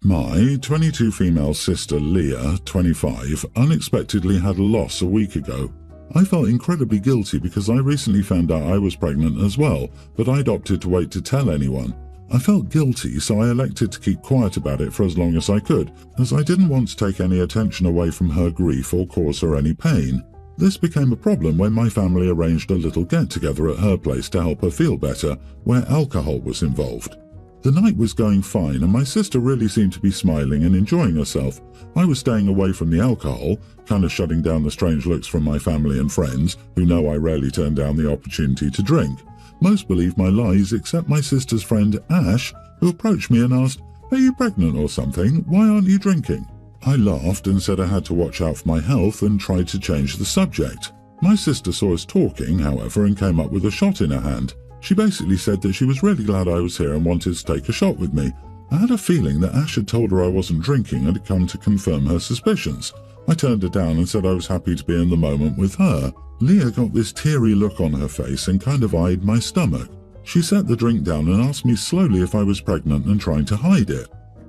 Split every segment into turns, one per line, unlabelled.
My 22 female sister Leah, 25, unexpectedly had a loss a week ago. I felt incredibly guilty because I recently found out I was pregnant as well, but I'd opted to wait to tell anyone. I felt guilty, so I elected to keep quiet about it for as long as I could, as I didn't want to take any attention away from her grief or cause her any pain. This became a problem when my family arranged a little get-together at her place to help her feel better, where alcohol was involved. The night was going fine and my sister really seemed to be smiling and enjoying herself. I was staying away from the alcohol, kind of shutting down the strange looks from my family and friends, who know I rarely turn down the opportunity to drink. Most believed my lies except my sister's friend Ash, who approached me and asked, "Are you pregnant or something? Why aren't you drinking?" I laughed and said I had to watch out for my health and tried to change the subject. My sister saw us talking, however, and came up with a shot in her hand. She basically said that she was really glad I was here and wanted to take a shot with me. I had a feeling that Ash had told her I wasn't drinking and had come to confirm her suspicions. I turned her down and said I was happy to be in the moment with her. Leah got this teary look on her face and kind of eyed my stomach. She set the drink down and asked me slowly if I was pregnant and trying to hide it.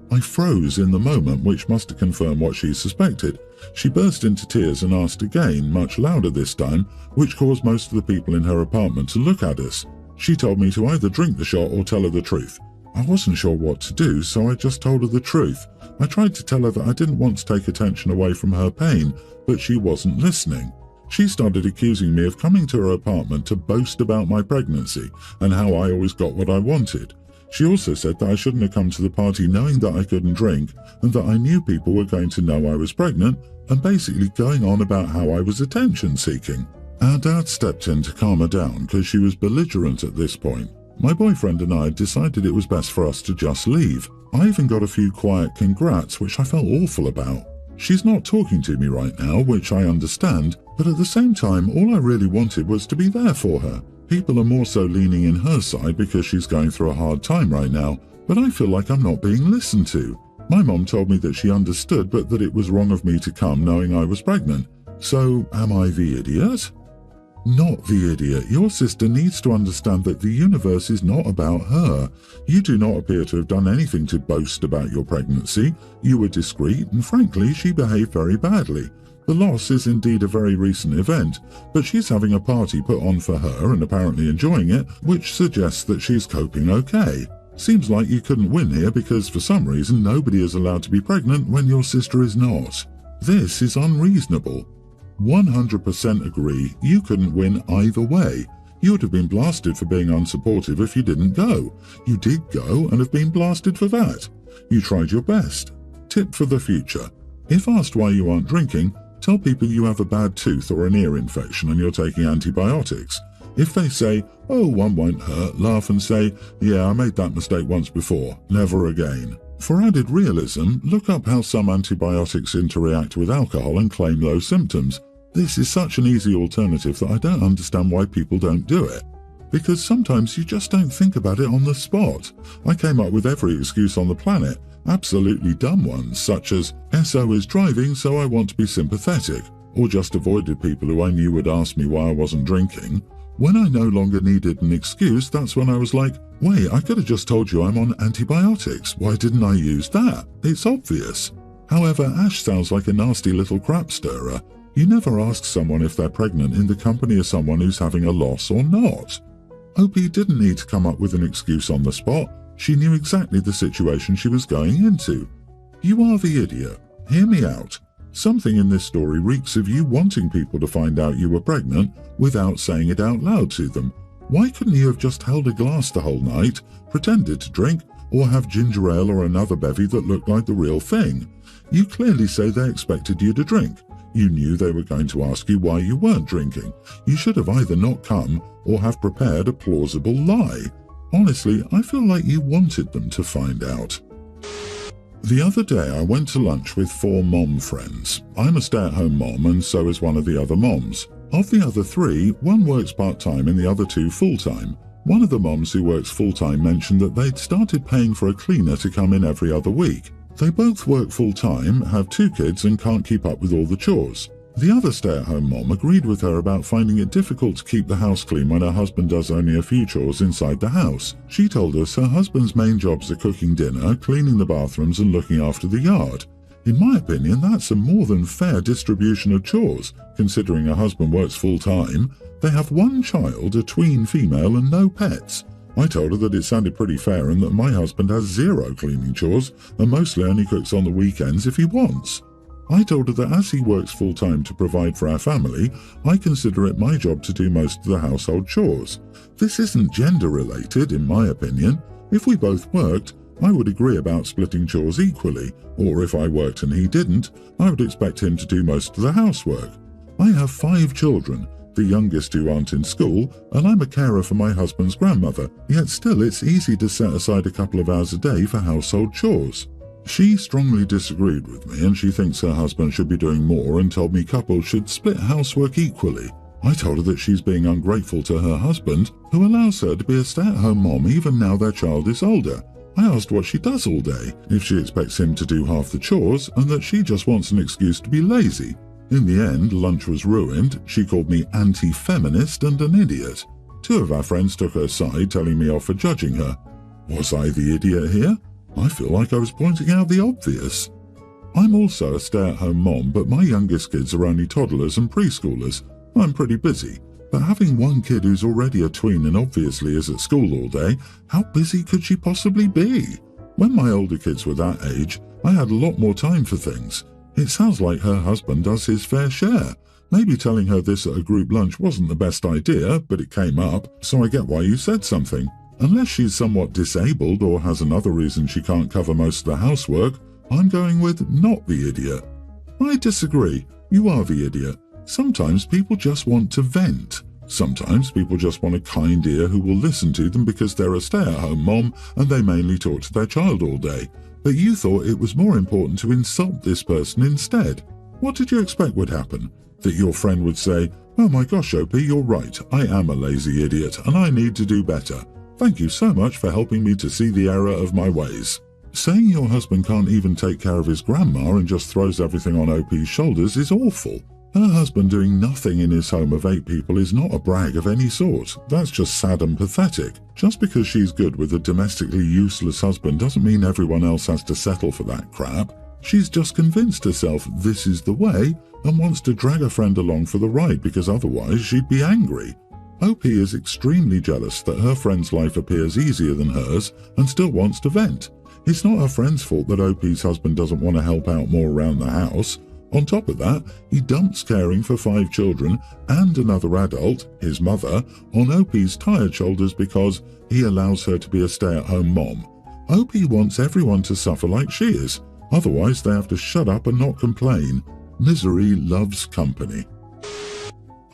I froze in the moment, which must have confirmed what she suspected. She burst into tears and asked again, much louder this time, which caused most of the people in her apartment to look at us. She told me to either drink the shot or tell her the truth. I wasn't sure what to do, so I just told her the truth. I tried to tell her that I didn't want to take attention away from her pain, but she wasn't listening. She started accusing me of coming to her apartment to boast about my pregnancy and how I always got what I wanted. She also said that I shouldn't have come to the party knowing that I couldn't drink and that I knew people were going to know I was pregnant, and basically going on about how I was attention-seeking. Our dad stepped in to calm her down because she was belligerent at this point. My boyfriend and I decided it was best for us to just leave. I even got a few quiet congrats, which I felt awful about. She's not talking to me right now, which I understand, but at the same time, all I really wanted was to be there for her. People are more so leaning in her side because she's going through a hard time right now, but I feel like I'm not being listened to. My mom told me that she understood, but that it was wrong of me to come knowing I was pregnant. So, am I the idiot? Not the idiot. Your sister needs to understand that the universe is not about her. You do not appear to have done anything to boast about your pregnancy. You were discreet, and frankly, she behaved very badly. The loss is indeed a very recent event, but she's having a party put on for her and apparently enjoying it, which suggests that she's coping okay. Seems like you couldn't win here because for some reason nobody is allowed to be pregnant when your sister is not. This is unreasonable. 100% agree, you couldn't win either way. You would have been blasted for being unsupportive if you didn't go. You did go and have been blasted for that. You tried your best. Tip for the future. If asked why you aren't drinking, tell people you have a bad tooth or an ear infection and you're taking antibiotics. If they say, "Oh, one won't hurt," laugh and say, "Yeah, I made that mistake once before. Never again." For added realism, look up how some antibiotics interact with alcohol and claim those symptoms. This is such an easy alternative that I don't understand why people don't do it. Because sometimes you just don't think about it on the spot. I came up with every excuse on the planet, absolutely dumb ones, such as, "SO is driving, so I want to be sympathetic," or just avoided people who I knew would ask me why I wasn't drinking. When I no longer needed an excuse, that's when I was like, wait, I could have just told you I'm on antibiotics. Why didn't I use that? It's obvious. However, Ash sounds like a nasty little crap stirrer. You never ask someone if they're pregnant in the company of someone who's having a loss or not. Opie didn't need to come up with an excuse on the spot. She knew exactly the situation she was going into. You are the idiot. Hear me out. Something in this story reeks of you wanting people to find out you were pregnant without saying it out loud to them. Why couldn't you have just held a glass the whole night, pretended to drink, or have ginger ale or another bevy that looked like the real thing? You clearly say they expected you to drink. You knew they were going to ask you why you weren't drinking. You should have either not come or have prepared a plausible lie. Honestly, I feel like you wanted them to find out. The other day I went to lunch with 4 mom friends. I'm a stay-at-home mom and so is one of the other moms. Of the other 3, one works part-time and the other 2 full-time. One of the moms who works full-time mentioned that they'd started paying for a cleaner to come in every other week. They both work full-time, have 2 kids and can't keep up with all the chores. The other stay-at-home mom agreed with her about finding it difficult to keep the house clean when her husband does only a few chores inside the house. She told us her husband's main jobs are cooking dinner, cleaning the bathrooms and looking after the yard. In my opinion, that's a more than fair distribution of chores, considering her husband works full-time. They have one child, a tween female, and no pets. I told her that it sounded pretty fair and that my husband has zero cleaning chores and mostly only cooks on the weekends if he wants. I told her that as he works full-time to provide for our family, I consider it my job to do most of the household chores. This isn't gender-related, in my opinion. If we both worked, I would agree about splitting chores equally, or if I worked and he didn't, I would expect him to do most of the housework. I have 5 children, the youngest who aren't in school, and I'm a carer for my husband's grandmother, yet still it's easy to set aside a couple of hours a day for household chores. She strongly disagreed with me and she thinks her husband should be doing more and told me couples should split housework equally. I told her that she's being ungrateful to her husband, who allows her to be a stay-at-home mom even now their child is older. I asked what she does all day, if she expects him to do half the chores, and that she just wants an excuse to be lazy. In the end, lunch was ruined. She called me anti-feminist and an idiot. 2 of our friends took her side, telling me off for judging her. Was I the idiot here? I feel like I was pointing out the obvious. I'm also a stay-at-home mom, but my youngest kids are only toddlers and preschoolers. I'm pretty busy. But having one kid who's already a tween and obviously is at school all day, how busy could she possibly be? When my older kids were that age, I had a lot more time for things. It sounds like her husband does his fair share. Maybe telling her this at a group lunch wasn't the best idea, but it came up, so I get why you said something. Unless she's somewhat disabled or has another reason she can't cover most of the housework, I'm going with not the idiot. I disagree. You are the idiot. Sometimes people just want to vent. Sometimes people just want a kind ear who will listen to them because they're a stay-at-home mom and they mainly talk to their child all day. But you thought it was more important to insult this person instead. What did you expect would happen? That your friend would say, "Oh my gosh, OP, you're right. I am a lazy idiot and I need to do better. Thank you so much for helping me to see the error of my ways." Saying your husband can't even take care of his grandma and just throws everything on OP's shoulders is awful. Her husband doing nothing in his home of 8 people is not a brag of any sort. That's just sad and pathetic. Just because she's good with a domestically useless husband doesn't mean everyone else has to settle for that crap. She's just convinced herself this is the way and wants to drag a friend along for the ride because otherwise she'd be angry. OP is extremely jealous that her friend's life appears easier than hers and still wants to vent. It's not her friend's fault that OP's husband doesn't want to help out more around the house. On top of that, he dumps caring for 5 children and another adult, his mother, on OP's tired shoulders because he allows her to be a stay-at-home mom. OP wants everyone to suffer like she is, otherwise they have to shut up and not complain. Misery loves company.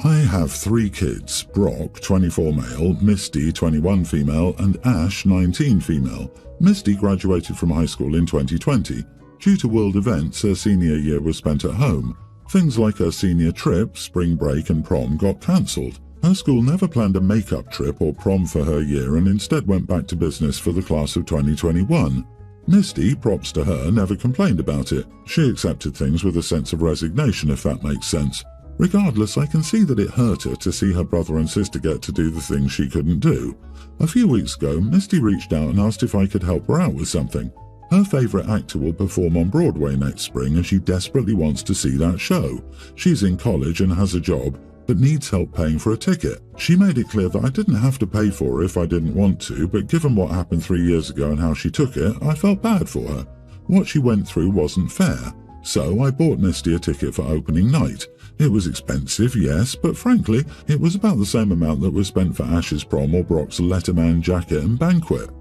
I have 3 kids, Brock, 24 male, Misty, 21 female, and Ash, 19 female. Misty graduated from high school in 2020. Due to world events, her senior year was spent at home. Things like her senior trip, spring break and prom got cancelled. Her school never planned a makeup trip or prom for her year and instead went back to business for the class of 2021. Misty, props to her, never complained about it. She accepted things with a sense of resignation, if that makes sense. Regardless, I can see that it hurt her to see her brother and sister get to do the things she couldn't do. A few weeks ago, Misty reached out and asked if I could help her out with something. Her favourite actor will perform on Broadway next spring and she desperately wants to see that show. She's in college and has a job, but needs help paying for a ticket. She made it clear that I didn't have to pay for her if I didn't want to, but given what happened 3 years ago and how she took it, I felt bad for her. What she went through wasn't fair. So I bought Misty a ticket for opening night. It was expensive, yes, but frankly, it was about the same amount that was spent for Ash's prom or Brock's Letterman jacket and banquet.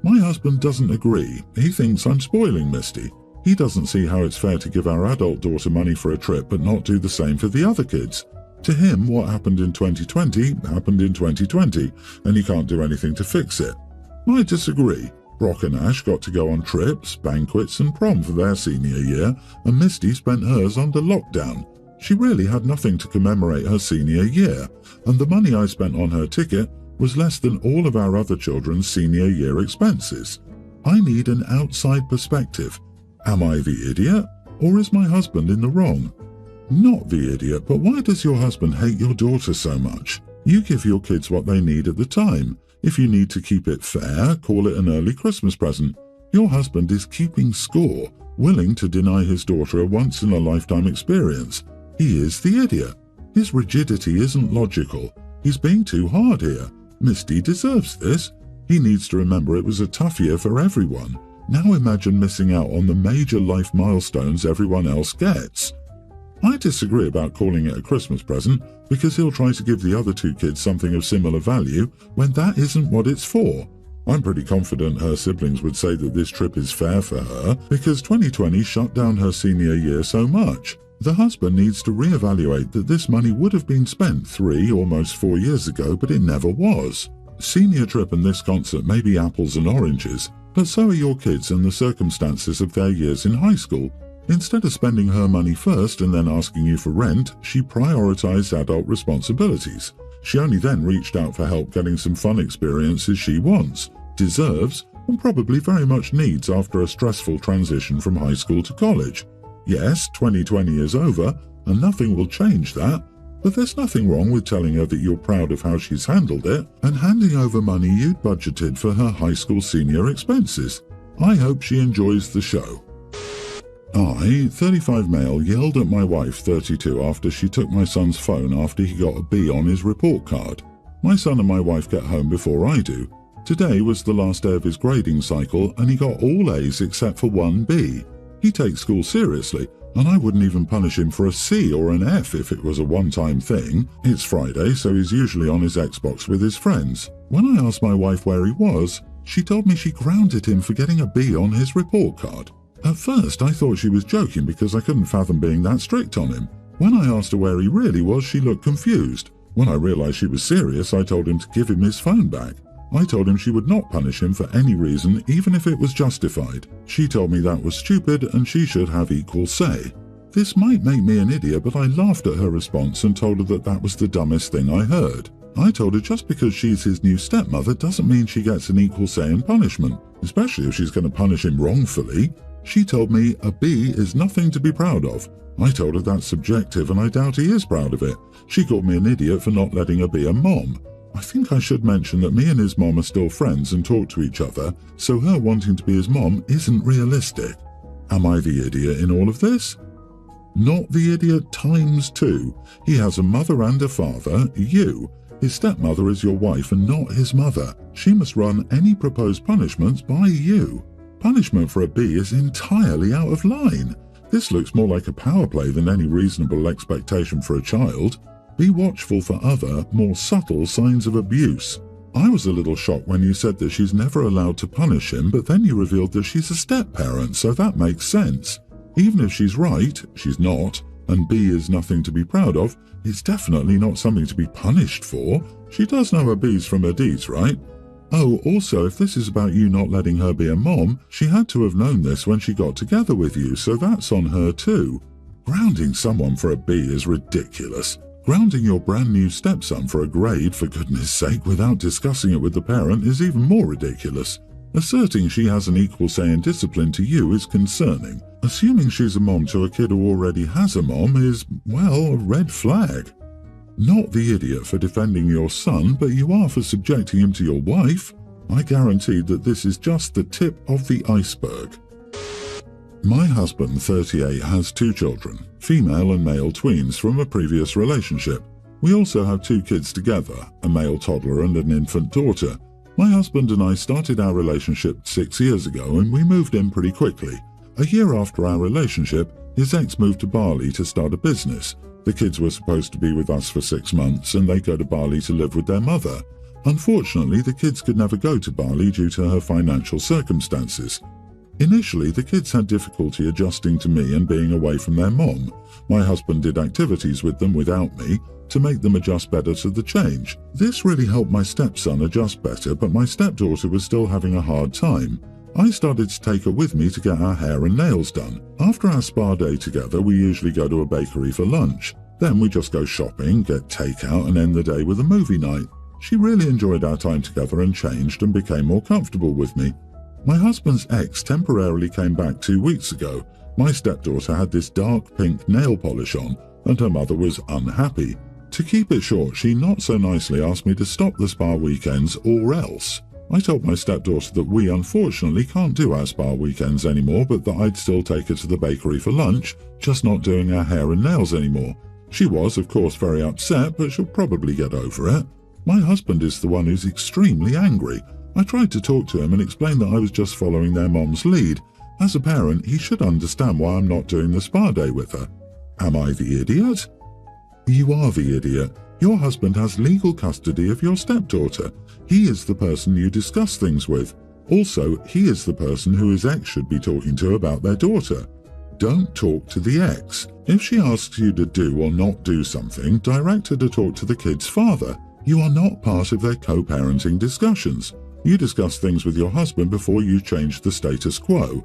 My husband doesn't agree. He thinks I'm spoiling Misty. He doesn't see how it's fair to give our adult daughter money for a trip but not do the same for the other kids. To him, what happened in 2020 happened in 2020, and he can't do anything to fix it. I disagree. Brock and Ash got to go on trips, banquets and prom for their senior year, and Misty spent hers under lockdown. She really had nothing to commemorate her senior year, and the money I spent on her ticket was less than all of our other children's senior year expenses. I need an outside perspective. Am I the idiot, or is my husband in the wrong? Not the idiot, but why does your husband hate your daughter so much? You give your kids what they need at the time. If you need to keep it fair, call it an early Christmas present. Your husband is keeping score, willing to deny his daughter a once-in-a-lifetime experience. He is the idiot. His rigidity isn't logical. He's being too hard here. Misty deserves this. He needs to remember it was a tough year for everyone. Now imagine missing out on the major life milestones everyone else gets. I disagree about calling it a Christmas present because he'll try to give the other two kids something of similar value when that isn't what it's for. I'm pretty confident her siblings would say that this trip is fair for her because 2020 shut down her senior year so much. The husband needs to reevaluate that this money would have been spent 3, almost 4 years ago, but it never was. Senior trip and this concert may be apples and oranges, but so are your kids and the circumstances of their years in high school. Instead of spending her money first and then asking you for rent, she prioritized adult responsibilities. She only then reached out for help getting some fun experiences she wants, deserves, and probably very much needs after a stressful transition from high school to college. Yes, 2020 is over, and nothing will change that, but there's nothing wrong with telling her that you're proud of how she's handled it and handing over money you'd budgeted for her high school senior expenses. I hope she enjoys the show. I, 35 male, yelled at my wife, 32, after she took my son's phone after he got a B on his report card. My son and my wife get home before I do. Today was the last day of his grading cycle and he got all A's except for 1 B. He takes school seriously, and I wouldn't even punish him for a C or an F if it was a one-time thing. It's Friday, so he's usually on his Xbox with his friends. When I asked my wife where he was, she told me she grounded him for getting a B on his report card. At first, I thought she was joking because I couldn't fathom being that strict on him. When I asked her where he really was, she looked confused. When I realized she was serious, I told him to give him his phone back. I told him she would not punish him for any reason, even if it was justified. She told me that was stupid and she should have equal say. This might make me an idiot, but I laughed at her response and told her that that was the dumbest thing I heard. I told her just because she's his new stepmother doesn't mean she gets an equal say in punishment, especially if she's going to punish him wrongfully. She told me a B is nothing to be proud of. I told her that's subjective and I doubt he is proud of it. She called me an idiot for not letting her be a mom. I think I should mention that me and his mom are still friends and talk to each other, so her wanting to be his mom isn't realistic. Am I the idiot in all of this? Not the idiot times 2. He has a mother and a father, you. His stepmother is your wife and not his mother. She must run any proposed punishments by you. Punishment for a B is entirely out of line. This looks more like a power play than any reasonable expectation for a child. Be watchful for other, more subtle signs of abuse. I was a little shocked when you said that she's never allowed to punish him, but then you revealed that she's a step-parent, so that makes sense. Even if she's right, she's not, and B is nothing to be proud of, it's definitely not something to be punished for. She does know her B's from her D's, right? Oh, also, if this is about you not letting her be a mom, she had to have known this when she got together with you, so that's on her too. Grounding someone for a B is ridiculous. Grounding your brand new stepson for a grade, for goodness sake, without discussing it with the parent is even more ridiculous. Asserting she has an equal say in discipline to you is concerning. Assuming she's a mom to a kid who already has a mom is, well, a red flag. Not the idiot for defending your son, but you are for subjecting him to your wife. I guarantee that this is just the tip of the iceberg. My husband, 38, has 2 children, female and male tweens from a previous relationship. We also have 2 kids together, a male toddler and an infant daughter. My husband and I started our relationship 6 years ago and we moved in pretty quickly. A year after our relationship, his ex moved to Bali to start a business. The kids were supposed to be with us for 6 months and they go to Bali to live with their mother. Unfortunately, the kids could never go to Bali due to her financial circumstances. Initially, the kids had difficulty adjusting to me and being away from their mom. My husband did activities with them without me to make them adjust better to the change. This really helped my stepson adjust better, but my stepdaughter was still having a hard time. I started to take her with me to get our hair and nails done. After our spa day together, we usually go to a bakery for lunch. Then we just go shopping, get takeout and end the day with a movie night. She really enjoyed our time together and changed and became more comfortable with me. My husband's ex temporarily came back 2 weeks ago. My stepdaughter had this dark pink nail polish on. and her mother was unhappy. To keep it short, she not so nicely asked me to stop the spa weekends or else. I told my stepdaughter that we unfortunately can't do our spa weekends anymore, but that I'd still take her to the bakery for lunch, just not doing our hair and nails anymore. She was, of course, very upset, but she'll probably get over it. My husband is the one who's extremely angry. I tried to talk to him and explain that I was just following their mom's lead. As a parent, he should understand why I'm not doing the spa day with her. Am I the idiot? You are the idiot. Your husband has legal custody of your stepdaughter. He is the person you discuss things with. Also, he is the person who his ex should be talking to about their daughter. Don't talk to the ex. If she asks you to do or not do something, direct her to talk to the kid's father. You are not part of their co-parenting discussions. You discuss things with your husband before you change the status quo.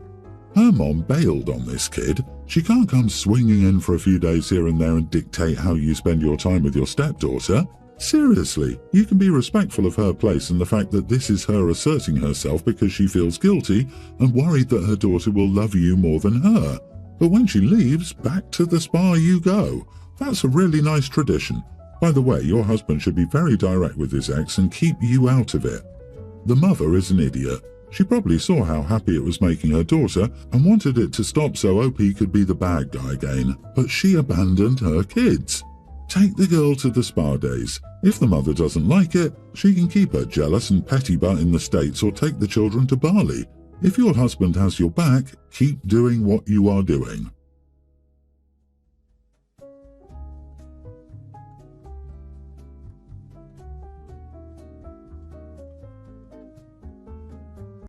Her mom bailed on this kid. She can't come swinging in for a few days here and there and dictate how you spend your time with your stepdaughter. Seriously, you can be respectful of her place and the fact that this is her asserting herself because she feels guilty and worried that her daughter will love you more than her. But when she leaves, back to the spa you go. That's a really nice tradition. By the way, your husband should be very direct with his ex and keep you out of it. The mother is an idiot. She probably saw how happy it was making her daughter and wanted it to stop so OP could be the bad guy again, but she abandoned her kids. Take the girl to the spa days. If the mother doesn't like it, she can keep her jealous and petty butt in the States or take the children to Bali. If your husband has your back, keep doing what you are doing.